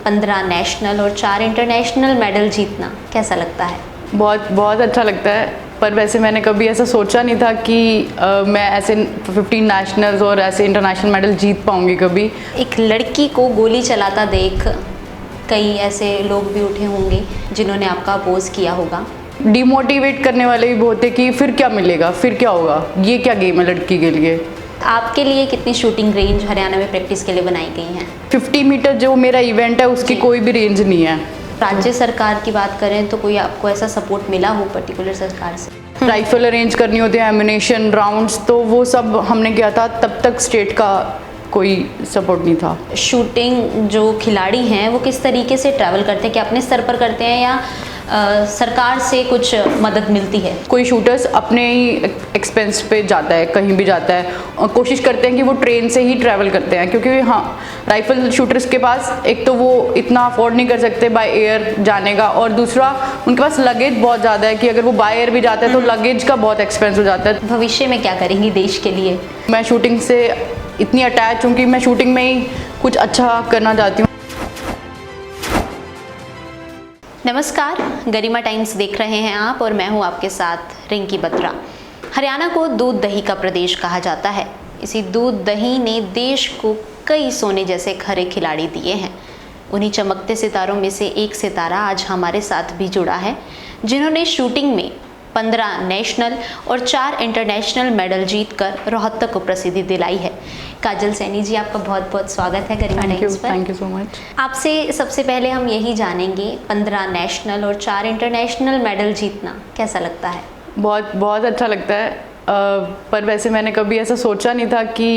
15 national और 4 international medal जीतना कैसा लगता है? बहुत बहुत अच्छा लगता है, पर वैसे मैंने कभी ऐसा सोचा नहीं था कि मैं ऐसे 15 नेशनल्स और ऐसे इंटरनेशनल मेडल जीत पाऊंगी कभी। एक लड़की को गोली चलाता देख कई ऐसे लोग भी उठे होंगे जिन्होंने आपका अपोज किया होगा। डिमोटिवेट करने वाले भी बहुत है कि फिर क्या मिलेगा, फिर क्या होगा, ये क्या गेम है लड़की के लिए। आपके लिए कितनी शूटिंग रेंज हरियाणा में प्रैक्टिस के लिए बनाई गई हैं? 50 मीटर जो मेरा इवेंट है उसकी कोई भी रेंज नहीं है। राज्य सरकार की बात करें तो कोई आपको ऐसा सपोर्ट मिला हो पर्टिकुलर सरकार से? राइफल अरेंज करनी होती है, एम्यूनेशन, राउंड्स, तो वो सब हमने किया था। तब तक स्टेट का कोई सपोर्ट नहीं था। शूटिंग जो खिलाड़ी हैं वो किस तरीके से ट्रैवल करते हैं, क्या अपने स्तर पर करते हैं या सरकार से कुछ मदद मिलती है? कोई शूटर्स अपने ही एक्सपेंस पे जाता है, कहीं भी जाता है, और कोशिश करते हैं कि वो ट्रेन से ही ट्रैवल करते हैं, क्योंकि हाँ राइफल शूटर्स के पास एक तो वो इतना अफोर्ड नहीं कर सकते बाय एयर जाने का, और दूसरा उनके पास लगेज बहुत ज़्यादा है कि अगर वो बाय एयर भी जाते हैं तो लगेज का बहुत एक्सपेंस हो जाता है। भविष्य में क्या करेंगी देश के लिए? मैं शूटिंग से इतनी अटैच हूँ कि मैं शूटिंग में ही कुछ अच्छा करना चाहती हूँ। नमस्कार, गरिमा टाइम्स देख रहे हैं आप और मैं हूं आपके साथ रिंकी बत्रा। हरियाणा को दूध दही का प्रदेश कहा जाता है। इसी दूध दही ने देश को कई सोने जैसे खरे खिलाड़ी दिए हैं। उन्हीं चमकते सितारों में से एक सितारा आज हमारे साथ भी जुड़ा है, जिन्होंने शूटिंग में 15 नेशनल और 4 इंटरनेशनल मेडल जीतकर रोहतक को प्रसिद्धि दिलाई है। काजल सैनी जी, आपका बहुत बहुत स्वागत है गरिमा टाइम्स पर। Thank you so much. आपसे सबसे पहले हम यही जानेंगे, 15 नेशनल और 4 इंटरनेशनल मेडल जीतना कैसा लगता है? बहुत बहुत अच्छा लगता है, पर वैसे मैंने कभी ऐसा सोचा नहीं था कि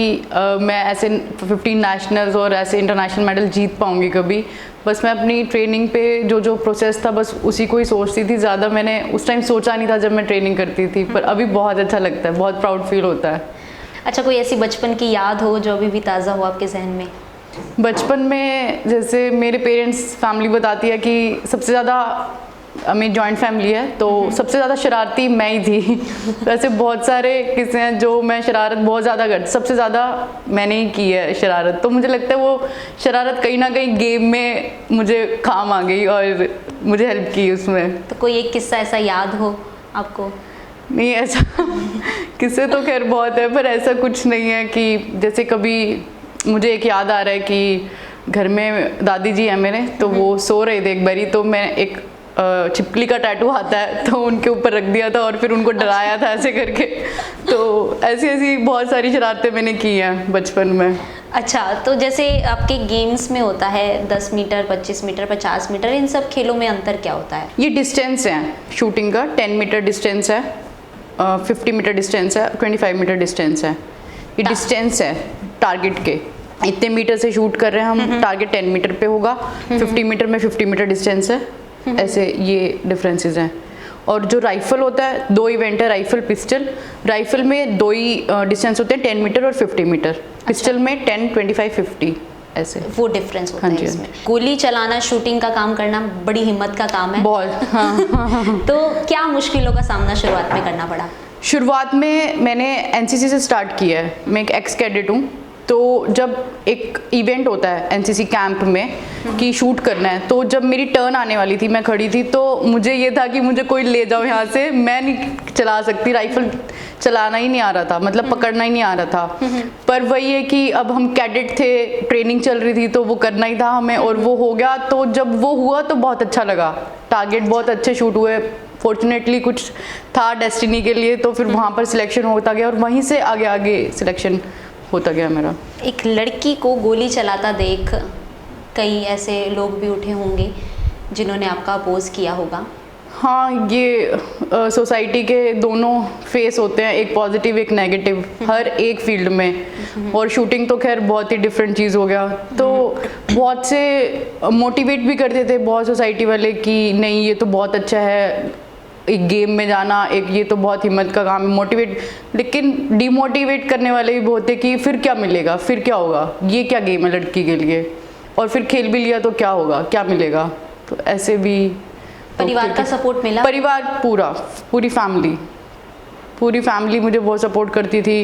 मैं ऐसे 15 नेशनल्स और ऐसे इंटरनेशनल मेडल जीत पाऊंगी कभी। बस मैं अपनी ट्रेनिंग पे जो प्रोसेस था बस उसी को ही सोचती थी। ज़्यादा मैंने उस टाइम सोचा नहीं था जब मैं ट्रेनिंग करती थी, पर अभी बहुत अच्छा लगता है, बहुत प्राउड फील होता है। अच्छा, कोई ऐसी बचपन की याद हो जो अभी भी ताज़ा हो आपके जहन में? बचपन में जैसे मेरे पेरेंट्स फैमिली बताती है कि सबसे ज़्यादा, मेरी जॉइंट फैमिली है तो सबसे ज़्यादा शरारती मैं ही थी। वैसे बहुत सारे किस्से हैं जो मैं शरारत बहुत ज़्यादा करती, सबसे ज़्यादा मैंने ही की है शरारत। तो मुझे लगता है वो शरारत कहीं ना कहीं गेम में मुझे काम आ गई और मुझे हेल्प की उसमें। तो कोई एक किस्सा ऐसा याद हो आपको? नहीं, ऐसा किस्से तो खैर बहुत है, पर ऐसा कुछ नहीं है कि जैसे कभी मुझे एक याद आ रहा है कि घर में दादी जी हैं मेरे, तो वो सो रहे थे एक बारी, तो मैं एक छिपकली का टैटू आता है तो उनके ऊपर रख दिया था और फिर उनको डराया था ऐसे करके। तो ऐसी बहुत सारी शरारतें मैंने की हैं बचपन में। अच्छा, तो जैसे आपके गेम्स में होता है 10 मीटर, 25 मीटर, 50 मीटर, इन सब खेलों में अंतर क्या होता है? ये डिस्टेंस है शूटिंग का। 10 मीटर डिस्टेंस है, 50 मीटर डिस्टेंस है, 25 मीटर डिस्टेंस है। ये डिस्टेंस है टारगेट के, इतने मीटर से शूट कर रहे हैं हम, टारगेट 10 मीटर पे होगा, 50 मीटर में 50 मीटर डिस्टेंस है। ऐसे ये डिफरेंसेस हैं। और जो राइफल होता है, 2 इवेंट है, राइफल पिस्टल। राइफल में 2 ही डिस्टेंस होते हैं, 10 मीटर और 50 मीटर। पिस्टल में 10, 25, 50 ऐसे वो डिफरेंस होता है इसमें। गोली चलाना, शूटिंग का काम करना बड़ी हिम्मत का काम है बहुत। हाँ। तो क्या मुश्किलों का सामना शुरुआत में करना पड़ा? शुरुआत में मैंने एनसीसी से स्टार्ट किया है। मैं एक एक्स कैडेट हूँ, तो जब एक इवेंट होता है एनसीसी कैंप में कि शूट करना है, तो जब मेरी टर्न आने वाली थी, मैं खड़ी थी, तो मुझे ये था कि मुझे कोई ले जाओ यहाँ से, मैं नहीं चला सकती। राइफल चलाना ही नहीं आ रहा था, मतलब पकड़ना ही नहीं आ रहा था। पर वही है कि अब हम कैडेट थे, ट्रेनिंग चल रही थी, तो वो करना ही था हमें, और वो हो गया। तो जब वो हुआ तो बहुत अच्छा लगा, टारगेट बहुत अच्छे शूट हुए। फॉर्चुनेटली कुछ था डेस्टिनी के लिए, तो फिर वहाँ पर सिलेक्शन होता गया और वहीं से आगे आगे सिलेक्शन होता गया मेरा। एक लड़की को गोली चलाता देख कई ऐसे लोग भी उठे होंगे जिन्होंने आपका अपोज किया होगा। हाँ, ये सोसाइटी के दोनों फेस होते हैं, एक पॉजिटिव एक नेगेटिव, हर एक फील्ड में। और शूटिंग तो खैर बहुत ही डिफरेंट चीज़ हो गया। तो बहुत से मोटिवेट भी करते थे बहुत सोसाइटी वाले कि नहीं ये तो बहुत अच्छा है, एक गेम में जाना, एक ये तो बहुत हिम्मत का काम है, मोटिवेट। लेकिन डिमोटिवेट करने वाले भी बहुत है कि फिर क्या मिलेगा, फिर क्या होगा, ये क्या गेम है लड़की के लिए, और फिर खेल भी लिया तो क्या होगा, क्या मिलेगा। तो ऐसे भी परिवार का सपोर्ट मिला? परिवार पूरी फैमिली मुझे बहुत सपोर्ट करती थी।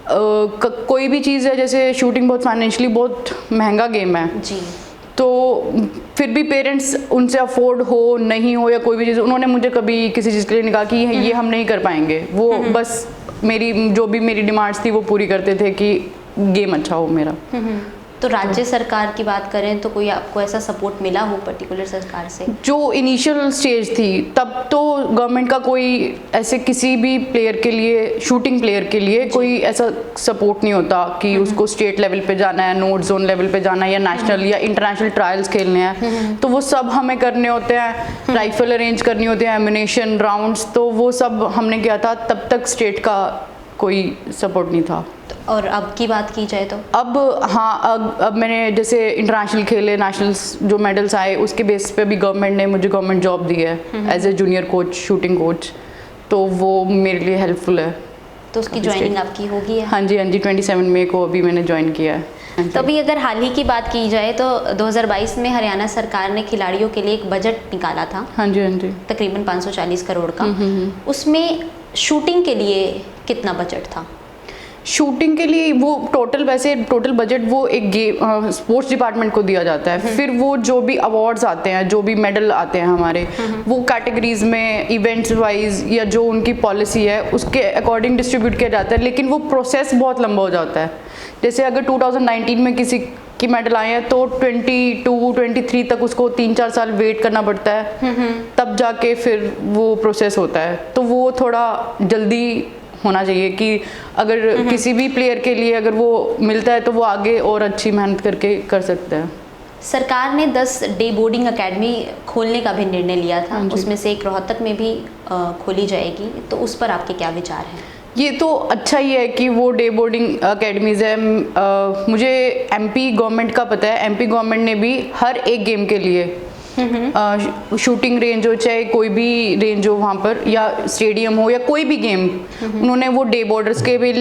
कोई भी चीज़ है, जैसे शूटिंग बहुत फाइनेंशियली बहुत महंगा गेम है जी, तो फिर भी पेरेंट्स उनसे अफोर्ड हो नहीं हो या कोई भी चीज़, उन्होंने मुझे कभी किसी चीज़ के लिए नहीं कहा कि ये हम नहीं कर पाएंगे। वो बस मेरी जो भी मेरी डिमांड्स थी वो पूरी करते थे कि गेम अच्छा हो मेरा। तो राज्य सरकार की बात करें तो कोई आपको ऐसा सपोर्ट मिला हो पर्टिकुलर सरकार से? जो इनिशियल स्टेज थी तब तो गवर्नमेंट का कोई ऐसे किसी भी प्लेयर के लिए, शूटिंग प्लेयर के लिए कोई ऐसा सपोर्ट नहीं होता कि उसको स्टेट लेवल पे जाना है, नोट जोन लेवल पे जाना है या नेशनल या इंटरनेशनल ट्रायल्स खेलने हैं, तो वो सब हमें करने होते हैं। राइफल अरेंज करनी होती है, एमिनेशन, राउंड्स, तो वो सब हमने किया था। तब तक स्टेट का कोई सपोर्ट नहीं था। और अब की बात की जाए तो अब हाँ, अब मैंने जैसे इंटरनेशनल खेले, नेशनल्स जो मेडल्स आए, उसके बेस पे भी गवर्नमेंट ने मुझे गवर्नमेंट जॉब दी है as a junior coach, shooting coach, तो वो मेरे लिए हेल्पफुल है। तो उसकी ज्वाइनिंग आपकी होगी है? हाँ जी, 27 मई को अभी मैंने ज्वाइन किया है। तो अभी अगर हाल ही की बात की जाए तो 2022 में हरियाणा सरकार ने खिलाड़ियों के लिए एक बजट निकाला था। हाँ जी, हाँ जी, तकरीबन 540 करोड़ का। उसमें शूटिंग के लिए कितना बजट था? शूटिंग के लिए वो टोटल बजट वो एक गेम स्पोर्ट्स डिपार्टमेंट को दिया जाता है। फिर वो जो भी अवार्ड्स आते हैं, जो भी मेडल आते हैं हमारे, वो कैटेगरीज में इवेंट्स वाइज या जो उनकी पॉलिसी है उसके अकॉर्डिंग डिस्ट्रीब्यूट किया जाता है। लेकिन वो प्रोसेस बहुत लंबा हो जाता है। जैसे अगर 2019 में किसी की मेडल आए हैं तो 22-23 तक उसको 3-4 साल वेट करना पड़ता है, तब जाके फिर वो प्रोसेस होता है। तो वो थोड़ा जल्दी होना चाहिए कि अगर किसी भी प्लेयर के लिए अगर वो मिलता है तो वो आगे और अच्छी मेहनत करके कर सकते हैं। सरकार ने 10 डे बोर्डिंग एकेडमी खोलने का भी निर्णय लिया था, उसमें से एक रोहतक में भी खोली जाएगी, तो उस पर आपके क्या विचार हैं? ये तो अच्छा ही है कि वो डे बोर्डिंग अकेडमीज़ है। मुझे एमपी गवर्नमेंट का पता है, एमपी गवर्नमेंट ने भी हर एक गेम के लिए शूटिंग रेंज हो, चाहे कोई भी रेंज हो वहाँ पर, या स्टेडियम हो या कोई भी गेम, उन्होंने वो डे बोर्डर्स के भी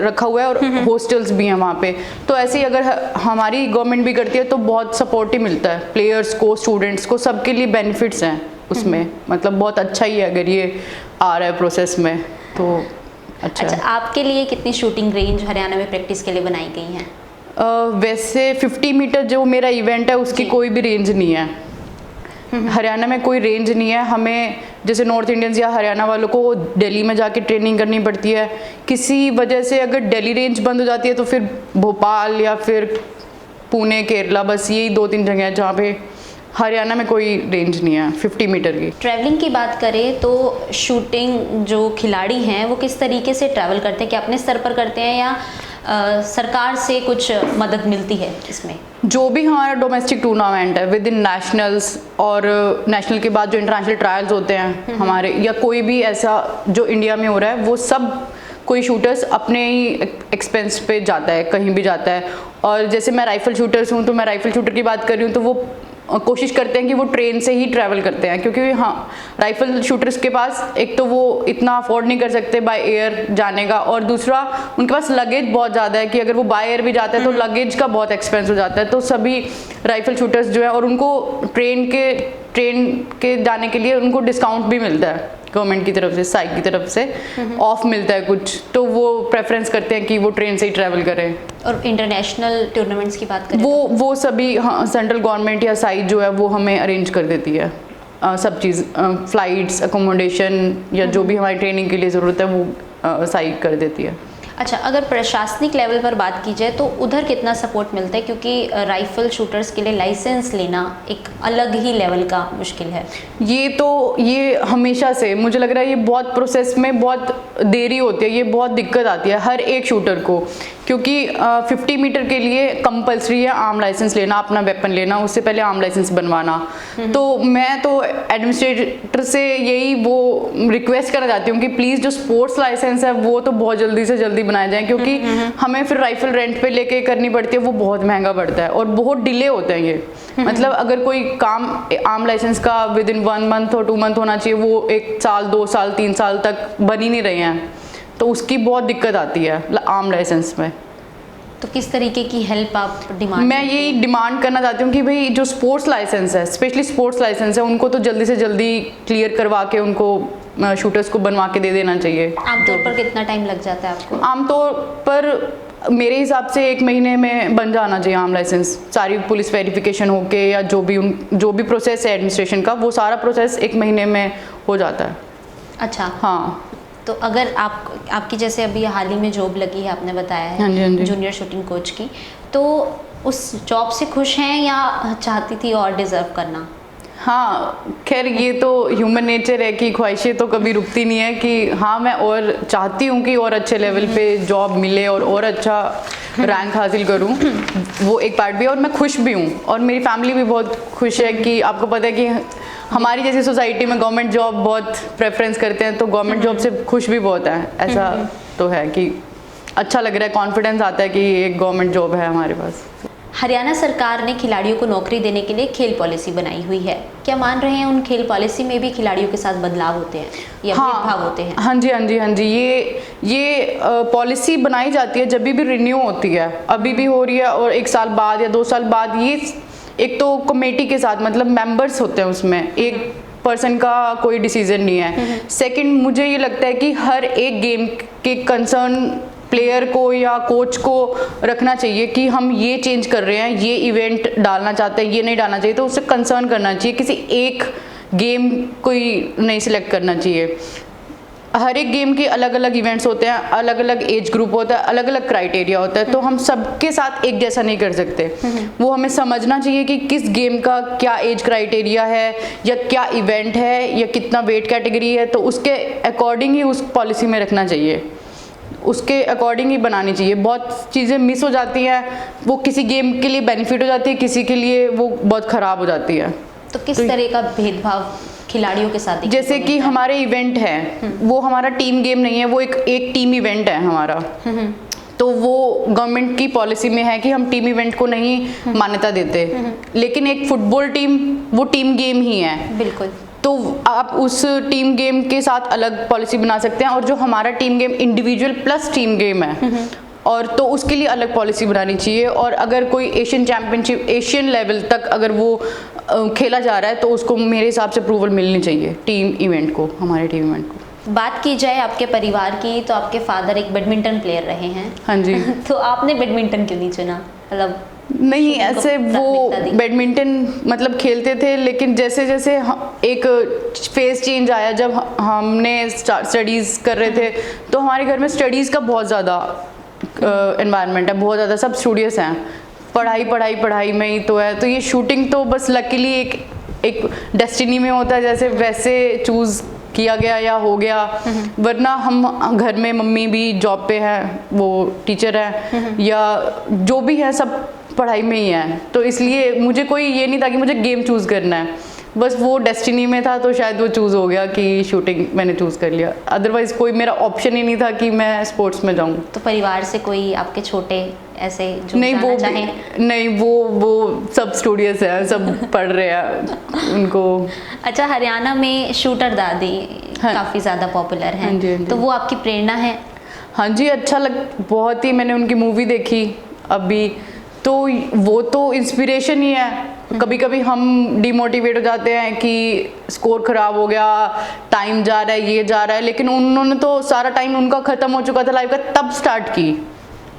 रखा हुआ है और हॉस्टल्स भी हैं वहाँ पे। तो ऐसे ही अगर हमारी गवर्नमेंट भी करती है तो बहुत सपोर्ट ही मिलता है प्लेयर्स को, स्टूडेंट्स को, सबके लिए बेनिफिट्स हैं उसमें। मतलब बहुत अच्छा ही है अगर ये आ रहा है प्रोसेस में, तो अच्छा। आपके लिए कितनी शूटिंग रेंज हरियाणा में प्रैक्टिस के लिए बनाई गई हैं? वैसे 50 मीटर जो मेरा इवेंट है उसकी कोई भी रेंज नहीं है। हरियाणा में कोई रेंज नहीं है। हमें जैसे नॉर्थ इंडियंस या हरियाणा वालों को दिल्ली में जाके ट्रेनिंग करनी पड़ती है। किसी वजह से अगर दिल्ली रेंज बंद हो जाती है तो फिर भोपाल या फिर पुणे, केरला, बस यही 2-3 जगह हैं जहाँ पे। हरियाणा में कोई रेंज नहीं है 50 मीटर की। ट्रैवलिंग की बात करें तो शूटिंग जो खिलाड़ी हैं वो किस तरीके से ट्रैवल करते हैं? क्या अपने स्तर पर करते हैं या सरकार से कुछ मदद मिलती है इसमें? जो भी हमारा डोमेस्टिक टूर्नामेंट है विद इन नेशनल्स और नेशनल के बाद जो इंटरनेशनल ट्रायल्स होते हैं हमारे, या कोई भी ऐसा जो इंडिया में हो रहा है, वो सब कोई शूटर्स अपने ही एक्सपेंस पे जाता है, कहीं भी जाता है। और जैसे मैं राइफल शूटर्स हूँ तो मैं राइफल शूटर की बात कर रही हूँ तो वो कोशिश करते हैं कि वो ट्रेन से ही ट्रैवल करते हैं, क्योंकि हाँ राइफल शूटर्स के पास एक तो वो इतना अफोर्ड नहीं कर सकते बाय एयर जाने का, और दूसरा उनके पास लगेज बहुत ज़्यादा है कि अगर वो बाय एयर भी जाते हैं तो लगेज का बहुत एक्सपेंस हो जाता है। तो सभी राइफल शूटर्स जो है, और उनको ट्रेन के जाने के लिए उनको डिस्काउंट भी मिलता है गवर्नमेंट की तरफ से, साइड की तरफ से ऑफ मिलता है कुछ, तो वो प्रेफरेंस करते हैं कि वो ट्रेन से ही ट्रैवल करें। और इंटरनेशनल टूर्नामेंट्स की बात करें वो सभी हाँ साइड गवर्नमेंट या साइड जो है वो हमें अरेंज कर देती है सब चीज़, फ्लाइट्स, अकोमोडेशन या जो भी हमारी ट्रेनिंग के लिए ज़रूरत है वो साइड कर देती है। अच्छा, अगर प्रशासनिक लेवल पर बात की जाए तो उधर कितना सपोर्ट मिलता है? क्योंकि राइफल शूटर्स के लिए लाइसेंस लेना एक अलग ही लेवल का मुश्किल है। ये हमेशा से मुझे लग रहा है ये बहुत प्रोसेस में बहुत देरी होती है, ये बहुत दिक्कत आती है हर एक शूटर को, क्योंकि 50 मीटर के लिए कंपलसरी है आर्म लाइसेंस लेना, अपना वेपन लेना, उससे पहले आर्म लाइसेंस बनवाना। तो मैं तो एडमिनिस्ट्रेटर से यही वो रिक्वेस्ट करना चाहती हूँ कि प्लीज़ जो स्पोर्ट्स लाइसेंस है वो तो बहुत जल्दी से जल्दी बनाया जाए, क्योंकि हमें फिर राइफल रेंट पे लेके करनी पड़ती है, वो बहुत महंगा पड़ता है और बहुत डिले होता है ये। मतलब अगर कोई काम आर्म लाइसेंस का विद इन 1 मंथ और 2 मंथ होना चाहिए, वो 1 साल 2 साल 3 साल तक बन ही नहीं रहे हैं, तो उसकी बहुत दिक्कत आती है आर्म लाइसेंस में। तो किस तरीके की हेल्प आप डिमांड? मैं यही डिमांड करना चाहती हूँ कि भाई जो स्पोर्ट्स लाइसेंस है, स्पेशली स्पोर्ट्स लाइसेंस है, उनको तो जल्दी से जल्दी क्लियर करवा के उनको शूटर्स को बनवा के दे देना चाहिए। आमतौर पर कितना टाइम लग जाता है आपको? आमतौर पर मेरे हिसाब से 1 महीने में बन जाना चाहिए आर्म लाइसेंस, सारी पुलिस वेरिफिकेशन होके या जो भी प्रोसेस है एडमिनिस्ट्रेशन का, वो सारा प्रोसेस 1 महीने में हो जाता है। अच्छा, हाँ। तो अगर आपकी जैसे अभी हाल ही में जॉब लगी है, आपने बताया हाँ जी, हाँ है जी। जूनियर शूटिंग कोच की, तो उस जॉब से खुश हैं या चाहती थी और डिजर्व करना? हाँ, खैर ये तो ह्यूमन नेचर है कि ख्वाहिशें तो कभी रुकती नहीं है कि हाँ मैं और चाहती हूँ कि और अच्छे लेवल पे जॉब मिले और अच्छा रैंक हासिल करूँ, वो एक पार्ट भी है। और मैं खुश भी हूँ और मेरी फैमिली भी बहुत खुश है कि आपको पता है कि हमारी जैसी सोसाइटी में गवर्नमेंट जॉब बहुत प्रेफरेंस करते हैं, तो गवर्नमेंट जॉब से खुश भी बहुत है। ऐसा तो है कि अच्छा लग रहा है, कॉन्फिडेंस आता है कि एक गवर्नमेंट जॉब है हमारे पास। हरियाणा सरकार ने खिलाड़ियों को नौकरी देने के लिए खेल पॉलिसी बनाई हुई है, क्या मान रहे हैं उन खेल पॉलिसी में भी खिलाड़ियों के साथ बदलाव होते हैं या भेदभाव होते हैं? हाँ जी, हाँ जी, हाँ जी। ये पॉलिसी बनाई जाती है जब भी रिन्यू होती है, अभी भी हो रही है और 1 साल बाद या 2 साल बाद। ये एक तो कमेटी के साथ, मतलब मेंबर्स होते हैं उसमें, एक पर्सन का कोई डिसीजन नहीं है। सेकंड, मुझे ये लगता है कि हर एक गेम के कंसर्न प्लेयर को या कोच को रखना चाहिए कि हम ये चेंज कर रहे हैं, ये इवेंट डालना चाहते हैं, ये नहीं डालना चाहिए, तो उससे कंसर्न करना चाहिए। किसी एक गेम कोई नहीं सिलेक्ट करना चाहिए। हर एक गेम के अलग अलग इवेंट्स होते हैं, अलग अलग एज ग्रुप होता है, अलग अलग क्राइटेरिया होता है, तो हम सबके साथ एक जैसा नहीं कर सकते। वो हमें समझना चाहिए कि किस गेम का क्या एज क्राइटेरिया है या क्या इवेंट है या कितना वेट कैटेगरी है, तो उसके अकॉर्डिंग ही उस पॉलिसी में रखना चाहिए, उसके अकॉर्डिंग ही बनानी चाहिए। बहुत चीज़ें मिस हो जाती हैं, वो किसी गेम के लिए बेनिफिट हो जाती है, किसी के लिए वो बहुत ख़राब हो जाती है। तो किस तरह का भेदभाव खिलाड़ियों के साथ? जैसे कि हमारे इवेंट है, वो हमारा टीम गेम नहीं है, वो एक टीम इवेंट है हमारा, तो वो गवर्नमेंट की पॉलिसी में है कि हम टीम इवेंट को नहीं मान्यता देते। लेकिन एक फुटबॉल टीम, वो टीम गेम ही है। बिल्कुल। तो आप उस टीम गेम के साथ अलग पॉलिसी बना सकते हैं, और जो हमारा team game individual plus team game है, और तो उसके लिए अलग पॉलिसी बनानी चाहिए। और अगर कोई एशियन चैंपियनशिप, एशियन लेवल तक अगर वो खेला जा रहा है, तो उसको मेरे हिसाब से अप्रूवल मिलनी चाहिए टीम इवेंट को, हमारे टीम इवेंट को। बात की जाए आपके परिवार की, तो आपके फादर एक बैडमिंटन प्लेयर रहे हैं। हाँ जी। तो आपने बैडमिंटन क्यों नहीं चुना? मतलब नहीं, ऐसे वो बैडमिंटन मतलब खेलते थे, लेकिन जैसे जैसे एक फेज चेंज आया, जब हमने स्टडीज़ कर रहे थे, तो हमारे घर में स्टडीज़ का बहुत ज़्यादा एनवायरनमेंट है, बहुत ज़्यादा सब स्टूडियस हैं, पढ़ाई पढ़ाई पढ़ाई में ही तो है। तो ये शूटिंग तो बस लकीली एक डेस्टिनी में होता है, जैसे वैसे चूज़ किया गया या हो गया, वरना हम घर में मम्मी भी जॉब पे है, वो टीचर है, या जो भी है सब पढ़ाई में ही है। तो इसलिए मुझे कोई ये नहीं था कि मुझे गेम चूज़ करना है, बस वो डेस्टिनी में था, तो शायद वो चूज़ हो गया कि शूटिंग मैंने चूज़ कर लिया। अदरवाइज़ कोई मेरा ऑप्शन ही नहीं था कि मैं स्पोर्ट्स में जाऊँ। तो परिवार से कोई आपके छोटे ऐसे जो नहीं, जाना चाहें? नहीं, वो सब स्टूडियस है, सब पढ़ रहे हैं उनको। अच्छा, हरियाणा में शूटर दादी हाँ, काफ़ी ज़्यादा पॉपुलर हैं। हाँ जी, हाँ जी। तो वो आपकी प्रेरणा है? हाँ जी, अच्छा बहुत ही, मैंने उनकी मूवी देखी अभी, तो वो तो इंस्पिरेशन ही है। कभी कभी हम डिमोटिवेट हो जाते हैं कि स्कोर खराब हो गया, टाइम जा रहा है, ये जा रहा है, लेकिन उन्होंने तो सारा टाइम उनका ख़त्म हो चुका था लाइफ का, तब स्टार्ट की।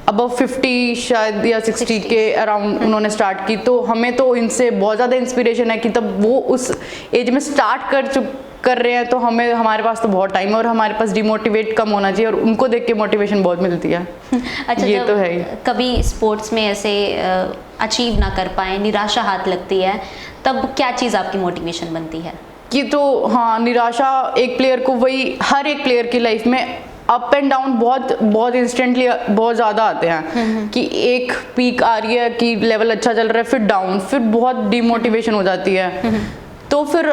अब 50 शायद या 60 के अराउंड उन्होंने स्टार्ट की। तो हमें तो इनसे बहुत ज़्यादा इंस्पिरेशन है कि तब वो उस एज में स्टार्ट कर रहे हैं, तो हमारे पास तो बहुत टाइम है और हमारे पास डिमोटिवेट कम होना चाहिए, और उनको देख के मोटिवेशन बहुत मिलती है। अच्छा, ये तो है ही। कभी स्पोर्ट्स में ऐसे अचीव ना कर पाए, निराशा हाथ लगती है, तब क्या चीज़ आपकी मोटिवेशन बनती है? ये तो हाँ, निराशा एक प्लेयर को, वही हर एक प्लेयर की लाइफ में अप एंड डाउन बहुत इंस्टेंटली बहुत ज़्यादा आते हैं, कि एक पीक आ रही है कि लेवल अच्छा चल रहा है, फिर डाउन, फिर बहुत डिमोटिवेशन हो जाती है। तो फिर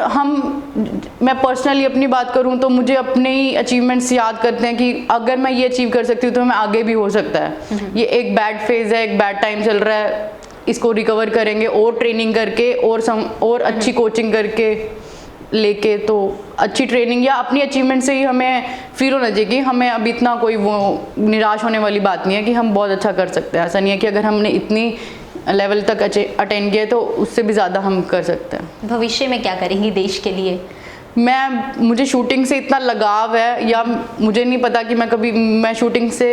मैं पर्सनली अपनी बात करूं तो मुझे अपने ही अचीवमेंट्स याद करते हैं कि अगर मैं ये अचीव कर सकती हूँ तो मैं आगे भी हो सकता है। ये एक बैड फेज़ है, एक बैड टाइम चल रहा है, इसको रिकवर करेंगे और ट्रेनिंग करके और अच्छी कोचिंग करके लेके, तो अच्छी ट्रेनिंग या अपनी अचीवमेंट से ही हमें फील होना चाहिए कि हमें अभी इतना कोई वो निराश होने वाली बात नहीं है कि हम बहुत अच्छा कर सकते हैं। ऐसा नहीं है कि अगर हमने इतनी लेवल तक अटेंड किया तो उससे भी ज़्यादा हम कर सकते हैं। भविष्य में क्या करेंगी देश के लिए? मुझे शूटिंग से इतना लगाव है, या मुझे नहीं पता कि मैं शूटिंग से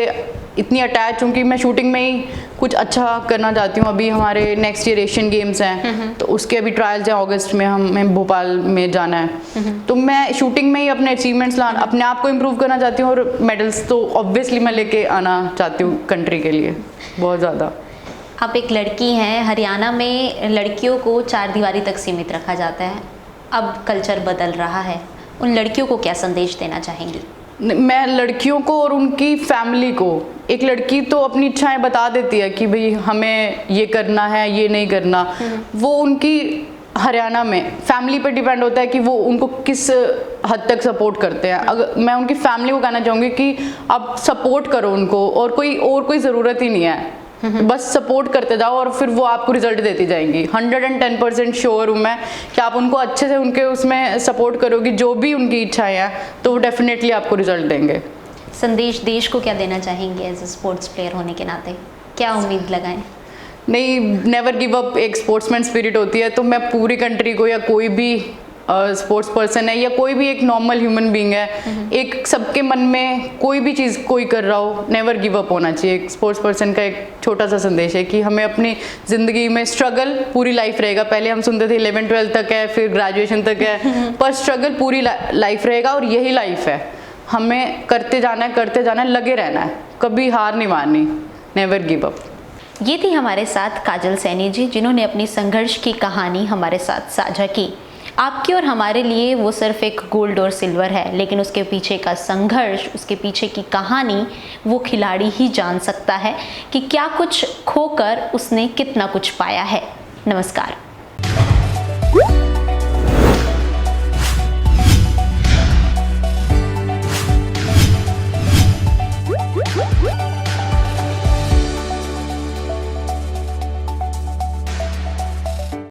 इतनी अटैच हूँ कि मैं शूटिंग में ही कुछ अच्छा करना चाहती हूँ। अभी हमारे नेक्स्ट ईयर एशियन गेम्स हैं, तो उसके अभी ट्रायल्स हैं अगस्त में, हमें भोपाल में जाना है। तो मैं शूटिंग में ही अपने अचीवमेंट्स अपने आप को इम्प्रूव करना चाहती हूँ, और मेडल्स तो ऑब्वियसली मैं लेके आना चाहती हूँ कंट्री के लिए बहुत ज़्यादा। आप एक लड़की हैं, हरियाणा में लड़कियों को चार दीवारी तक सीमित रखा जाता है, अब कल्चर बदल रहा है, उन लड़कियों को क्या संदेश देना चाहेंगी? मैं लड़कियों को और उनकी फैमिली को, एक लड़की तो अपनी इच्छाएं बता देती है कि भाई हमें ये करना है, ये नहीं करना, वो उनकी हरियाणा में फैमिली पर डिपेंड होता है कि वो उनको किस हद तक सपोर्ट करते हैं। अगर मैं उनकी फैमिली को कहना चाहूँगी कि आप सपोर्ट करो उनको, और कोई ज़रूरत ही नहीं है, बस सपोर्ट करते जाओ और फिर वो आपको रिजल्ट देती जाएंगी। 110% श्योर हूँ मैं कि आप उनको अच्छे से उनके उसमें सपोर्ट करोगी, जो भी उनकी इच्छाएं हैं, तो वो डेफिनेटली आपको रिजल्ट देंगे। संदेश देश को क्या देना चाहेंगे एज ए स्पोर्ट्स प्लेयर होने के नाते, क्या उम्मीद लगाएं? नहीं, नेवर गिव अप एक स्पोर्ट्समैन स्पिरिट होती है। तो मैं पूरी कंट्री को, या कोई भी स्पोर्ट्स पर्सन है या कोई भी एक नॉर्मल ह्यूमन बीइंग है, एक सबके मन में कोई भी चीज़ कोई कर रहा हो, नेवर गिव अप होना चाहिए। एक स्पोर्ट्स पर्सन का एक छोटा सा संदेश है कि हमें अपनी ज़िंदगी में स्ट्रगल पूरी लाइफ रहेगा। पहले हम सुनते थे 11-12 तक है, फिर ग्रेजुएशन तक है, पर स्ट्रगल पूरी लाइफ रहेगा, और यही लाइफ है। हमें करते जाना है, लगे रहना है, कभी हार नहीं माननी, नेवर गिव अप। ये थी हमारे साथ काजल सैनी जी, जिन्होंने अपनी संघर्ष की कहानी हमारे साथ साझा की। आपके और हमारे लिए वो सिर्फ एक गोल्ड और सिल्वर है, लेकिन उसके पीछे का संघर्ष, उसके पीछे की कहानी वो खिलाड़ी ही जान सकता है कि क्या कुछ खोकर उसने कितना कुछ पाया है। नमस्कार।